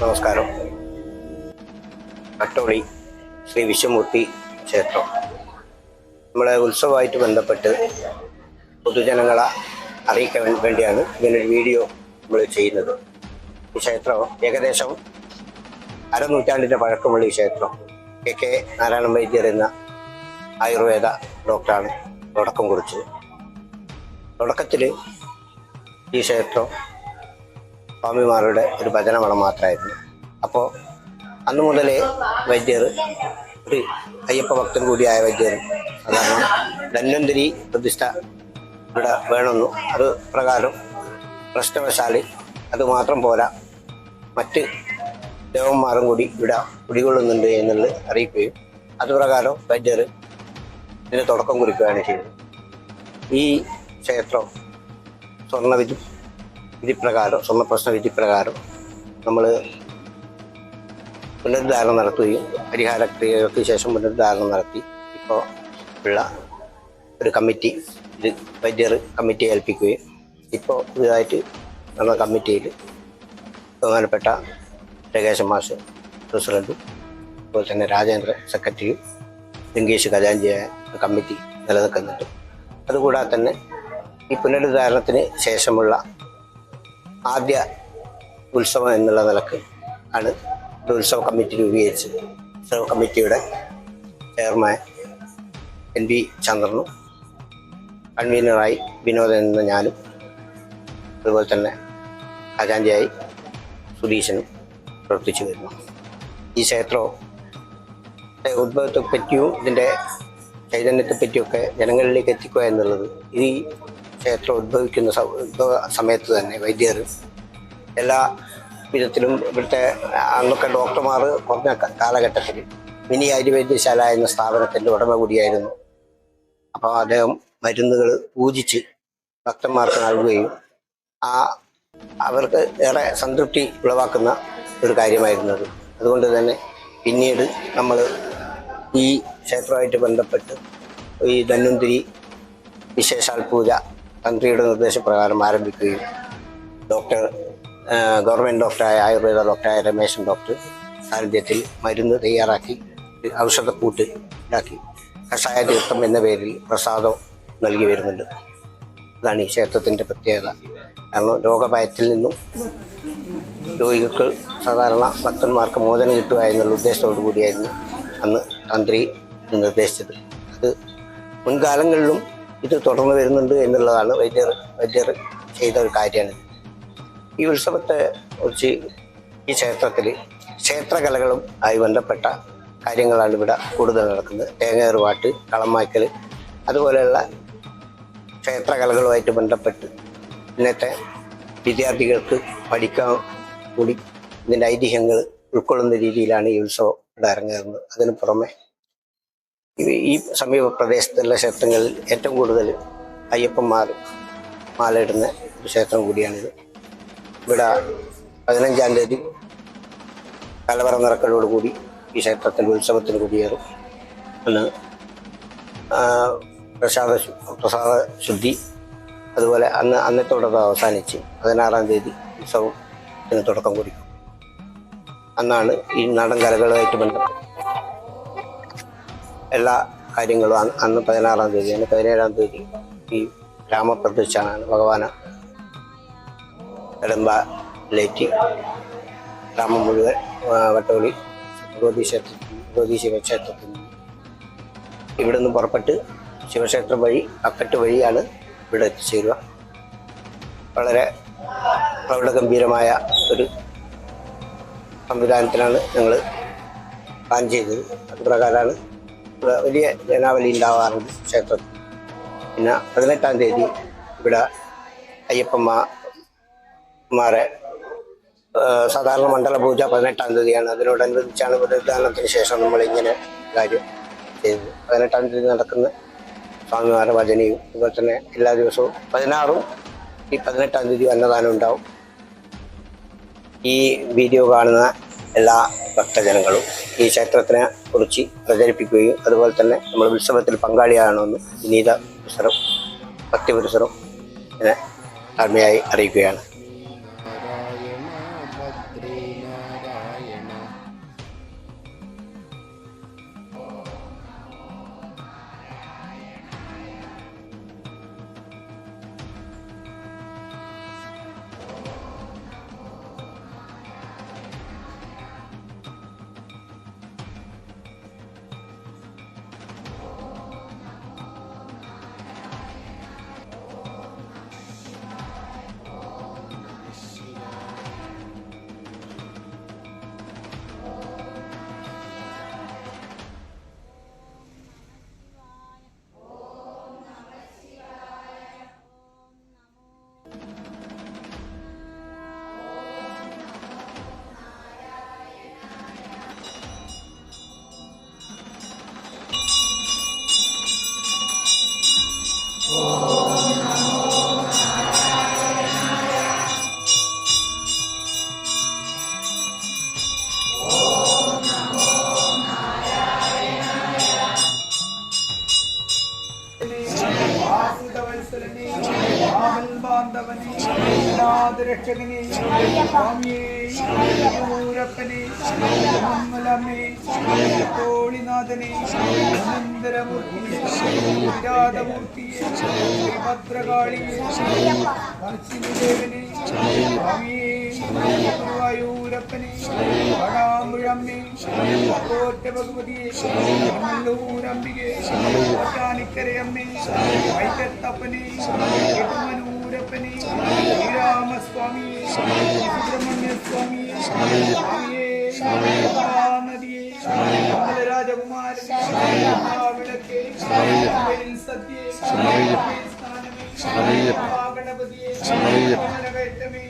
നമസ്കാരം. കട്ടോളി ശ്രീ വിശ്വമൂർത്തി ക്ഷേത്രം നമ്മളെ ഉത്സവമായിട്ട് ബന്ധപ്പെട്ട് പൊതുജനങ്ങളെ അറിയിക്കാൻ വേണ്ടിയാണ് ഇങ്ങനൊരു വീഡിയോ നമ്മൾ ചെയ്യുന്നത്. ഈ ക്ഷേത്രം ഏകദേശം അരനൂറ്റാണ്ടിൻ്റെ പഴക്കമുള്ള ഈ ക്ഷേത്രം കെ നാരായണ വൈദ്യർ എന്ന ആയുർവേദ ഡോക്ടറാണ് തുടക്കം കുറിച്ചത്. തുടക്കത്തിൽ ഈ ക്ഷേത്രം സ്വാമിമാരുടെ ഒരു ഭജനമഠം മാത്രമായിരുന്നു. അപ്പോൾ അന്നു മുതലേ വൈദ്യർ, ഒരു അയ്യപ്പ ഭക്തൻ കൂടിയായ വൈദ്യർ, സാധാരണ ധന്വന്തരി പ്രതിഷ്ഠ ഇവിടെ വേണമെന്നും അത് പ്രകാരം പ്രശ്നവശാൽ അതുമാത്രം പോരാ, മറ്റ് ദേവന്മാരും കൂടി ഇവിടെ കുടികൊള്ളുന്നുണ്ട് എന്നുള്ളത് അറിയിക്കുകയും അതുപ്രകാരം വൈദ്യർ ഇതിന് തുടക്കം കുറിക്കുകയാണ് ചെയ്തത്. ഈ ക്ഷേത്രം സ്വർണ്ണപ്രശ്ന വിധിപ്രകാരം നമ്മൾ പുനരുദ്ധാരണം നടത്തുകയും പരിഹാര ക്രിയകൾക്ക് ശേഷം പുനരുദ്ധാരണം നടത്തി ഇപ്പോൾ ഉള്ള ഒരു കമ്മിറ്റി, ഇത് വൈദ്യർ കമ്മിറ്റിയെ ഏൽപ്പിക്കുകയും ഇപ്പോൾ പുതിയതായിട്ട് നടന്ന കമ്മിറ്റിയിൽ ബഹുമാനപ്പെട്ട രകേശൻ മാഷ് പ്രസിഡന്റും അതുപോലെ തന്നെ രാജേന്ദ്ര സെക്രട്ടറിയും ലിംഗേഷ് ഖജാൻജിയായ കമ്മിറ്റി നിലനിൽക്കുന്നുണ്ട്. അതുകൂടാതെ തന്നെ ഈ പുനരുദ്ധാരണത്തിന് ശേഷമുള്ള ആദ്യ ഉത്സവം എന്നുള്ള നിലക്ക് ആണ് ഒരു ഉത്സവ കമ്മിറ്റി രൂപീകരിച്ചത്. ഉത്സവ കമ്മിറ്റിയുടെ ചെയർമാൻ NV ചന്ദ്രനും കൺവീനറായി വിനോദൻ എന്ന ഞാനും അതുപോലെ തന്നെ ഖജാൻജിയായി സുധീഷനും പ്രവർത്തിച്ചു വരുന്നു. ഈ ക്ഷേത്രത്തെ ഉദ്ഭവത്തെപ്പറ്റിയും ഇതിൻ്റെ ചൈതന്യത്തെപ്പറ്റിയൊക്കെ ജനങ്ങളിലേക്ക് എത്തിക്കുക എന്നുള്ളത്, ഈ ക്ഷേത്രം ഉദ്ഭവിക്കുന്ന സമയത്ത് തന്നെ വൈദ്യർ എല്ലാ വിധത്തിലും ഇവിടുത്തെ അന്നൊക്കെ ഡോക്ടർമാർ കുറഞ്ഞ കാലഘട്ടത്തിൽ മിനി ആയുർവേദ്യശാല എന്ന സ്ഥാപനത്തിൻ്റെ ഉടമ കൂടിയായിരുന്നു. അപ്പോൾ അദ്ദേഹം മരുന്നുകൾ പൂജിച്ച് ഭക്തന്മാർക്ക് നൽകുകയും അവർക്ക് ഏറെ സംതൃപ്തി ഉളവാക്കുന്ന ഒരു കാര്യമായിരുന്നത്. അതുകൊണ്ട് തന്നെ പിന്നീട് നമ്മൾ ഈ ക്ഷേത്രമായിട്ട് ബന്ധപ്പെട്ട് ഈ ധന്വന്തരി വിശേഷാൽ പൂജ തന്ത്രിയുടെ നിർദ്ദേശപ്രകാരം ആരംഭിക്കുകയും ഗവൺമെൻറ് ഡോക്ടറായ ആയുർവേദ ഡോക്ടറായ രമേശൻ ഡോക്ടർ സാന്നിധ്യത്തിൽ മരുന്ന് തയ്യാറാക്കി ഔഷധക്കൂട്ട് ഉണ്ടാക്കി കഷായ തീർത്ഥം എന്ന പേരിൽ പ്രസാദം നൽകി വരുന്നുണ്ട്. അതാണ് ഈ ക്ഷേത്രത്തിൻ്റെ പ്രത്യേകത. കാരണം രോഗഭയത്തിൽ നിന്നും രോഗികൾക്ക്, സാധാരണ ഭക്തന്മാർക്ക് മോചനം കിട്ടുക എന്നുള്ള ഉദ്ദേശത്തോടു കൂടിയായിരുന്നു അന്ന് തന്ത്രി നിർദ്ദേശിച്ചത്. അത് മുൻകാലങ്ങളിലും ഇത് തുടർന്ന് വരുന്നുണ്ട് എന്നുള്ളതാണ് വൈദ്യർ ചെയ്ത ഒരു കാര്യമാണ്. ഈ ഉത്സവത്തെ കുറിച്ച് ഈ ക്ഷേത്രത്തിൽ ക്ഷേത്രകലകളും ആയി ബന്ധപ്പെട്ട കാര്യങ്ങളാണ് ഇവിടെ കൂടുതൽ നടക്കുന്നത്. തേങ്ങേറുപാട്ട്, കളമായ്ക്കൽ, അതുപോലെയുള്ള ക്ഷേത്രകലകളുമായിട്ട് ബന്ധപ്പെട്ട് ഇന്നത്തെ വിദ്യാർത്ഥികൾക്ക് പഠിക്കാൻ കൂടി ഇതിൻ്റെ ഐതിഹ്യങ്ങൾ ഉൾക്കൊള്ളുന്ന രീതിയിലാണ് ഈ ഉത്സവം ഇവിടെ അരങ്ങേറുന്നത്. അതിന് പുറമെ ഈ സമീപ പ്രദേശത്തുള്ള ക്ഷേത്രങ്ങളിൽ ഏറ്റവും കൂടുതൽ അയ്യപ്പന്മാർ മാലയിടുന്ന ഒരു ക്ഷേത്രം കൂടിയാണിത്. ഇവിടെ 15-ാം തീയതി കലവറ നിറക്കലോടുകൂടി ഈ ക്ഷേത്രത്തിൽ ഉത്സവത്തിന് കൊടിയേറും. അന്ന് പ്രസാദ ശുദ്ധി, അതുപോലെ അന്നത്തോടൊപ്പം അവസാനിച്ച് 16-ാം തീയതി ഉത്സവത്തിന് തുടക്കം കുറിക്കും. അന്നാണ് ഈ നാടൻ കലകളുമായിട്ട് ബന്ധപ്പെട്ട് എല്ലാ കാര്യങ്ങളും അന്ന് 16-ാം തീയതിയാണ്. 17-ാം തീയതി ഈ രാമപ്രതിഷ്ഠാനാണ്. ഭഗവാന കടമ്പയിലേറ്റി രാമം മുഴുവൻ വട്ടോളി ഭഗവതി ശിവക്ഷേത്രത്തിൽ നിന്ന് ഇവിടെ നിന്ന് പുറപ്പെട്ട് ശിവക്ഷേത്രം വഴി കപ്പറ്റ് വഴിയാണ് ഇവിടെ എത്തിച്ചേരുക. വളരെ പ്രൗഢഗംഭീരമായ ഒരു സംവിധാനത്തിലാണ് ഞങ്ങൾ പ്ലാൻ ചെയ്തത്. അതുപ്രകാരമാണ് ഇവിടെ വലിയ ജനാവലി ഉണ്ടാവാറുണ്ട് ക്ഷേത്രത്തിൽ. പിന്നെ 18-ാം തീയതി ഇവിടെ അയ്യപ്പന്മാരെ സാധാരണ മണ്ഡല പൂജ 18-ാം തീയതിയാണ്. അതിനോടനുബന്ധിച്ചാണ് പുനരുദ്ധാരണത്തിന് ശേഷം നമ്മളിങ്ങനെ കാര്യം ചെയ്തത്. 18-ാം തീയതി നടക്കുന്ന സ്വാമിമാരുടെ ഭജനയും അതുപോലെ തന്നെ എല്ലാ ദിവസവും 16-ഉം ഈ 18-ാം തീയതി അന്നദാനം ഉണ്ടാവും. ഈ വീഡിയോ കാണുന്ന എല്ലാ ഭക്തജനങ്ങളും ഈ ക്ഷേത്രത്തിനെ കുറിച്ച് പ്രചരിപ്പിക്കുകയും അതുപോലെ തന്നെ നമ്മൾ ഉത്സവത്തിൽ പങ്കാളിയാകണമെന്ന് വിനീത പുരസരം, ഭക്തി പുരസരം ഇതിനെ താഴ്മയായി അറിയിക്കുകയാണ്. ആണ്ടവനെ നാദരക്ഷകനെ സ്വാമിയേ മൂരപ്പനെ മമ്മലമ്മേ തോളിനാഥനെ അനന്തരമൂർത്തിയെ വിരാതമൂർത്തിയെ ഭദ്രകാളിയെ നരസിംഹദേവനെ സ്വാമിയേ ഗുരുവായൂരപ്പനെ വടാമ്പുഴമ്മേ കോട്ട ഭഗവതിയെ ൂരംബികെ ഒറ്റാനിക്കരയമ്മേ വൈക്കത്തപ്പനെ യദുമനൂരപ്പനെ ശ്രീരാമസ്വാമിയെ സുബ്രഹ്മണ്യസ്വാമിയെ സ്വാമിയെ നദിയെ രാജകുമാരനെ വിളക്കെ സദ്യയെ ഗണപതിയെ കയറ്റമേ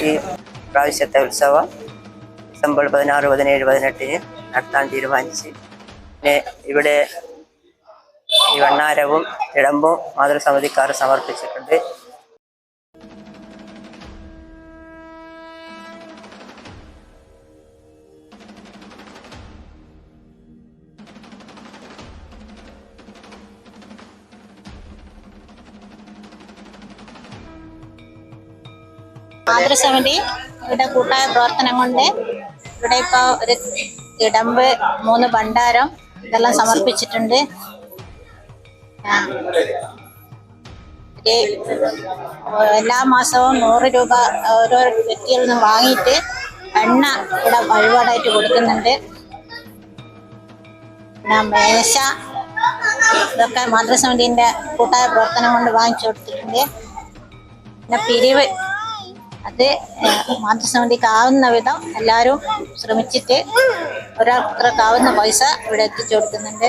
ഈ പ്രാവശ്യത്തെ ഉത്സവം ഡിസംബർ 16, 17, 18 നടത്താൻ തീരുമാനിച്ച് പിന്നെ ഇവിടെ ഈ വണ്ണാരവും ഇടമ്പും മാതൃസമിതിക്കാർ സമർപ്പിച്ചിട്ടുണ്ട്. മാതൃസമിതി ഇവിടെ കൂട്ടായ പ്രവർത്തനം കൊണ്ട് ഇവിടെ ഇപ്പോൾ ഒരു ഇടമ്പ് 3 ഭണ്ഡാരം ഇതെല്ലാം സമർപ്പിച്ചിട്ടുണ്ട്. എല്ലാ മാസവും 100 രൂപ ഓരോ വ്യക്തികളിൽ നിന്ന് വാങ്ങിയിട്ട് എണ്ണ ഇവിടെ വഴിപാടായിട്ട് കൊടുക്കുന്നുണ്ട്. പിന്നെ മേശ ഇതൊക്കെ മാതൃസമിതിൻ്റെ കൂട്ടായ പ്രവർത്തനം കൊണ്ട് വാങ്ങിച്ചു കൊടുത്തിട്ടുണ്ട്. പിന്നെ പിരിവ് അത് മാതൃസമിതിക്കാവുന്ന വിധം എല്ലാവരും ശ്രമിച്ചിട്ട് ഒരാൾക്കാവുന്ന പൈസ ഇവിടെ എത്തിച്ചു കൊടുക്കുന്നുണ്ട്.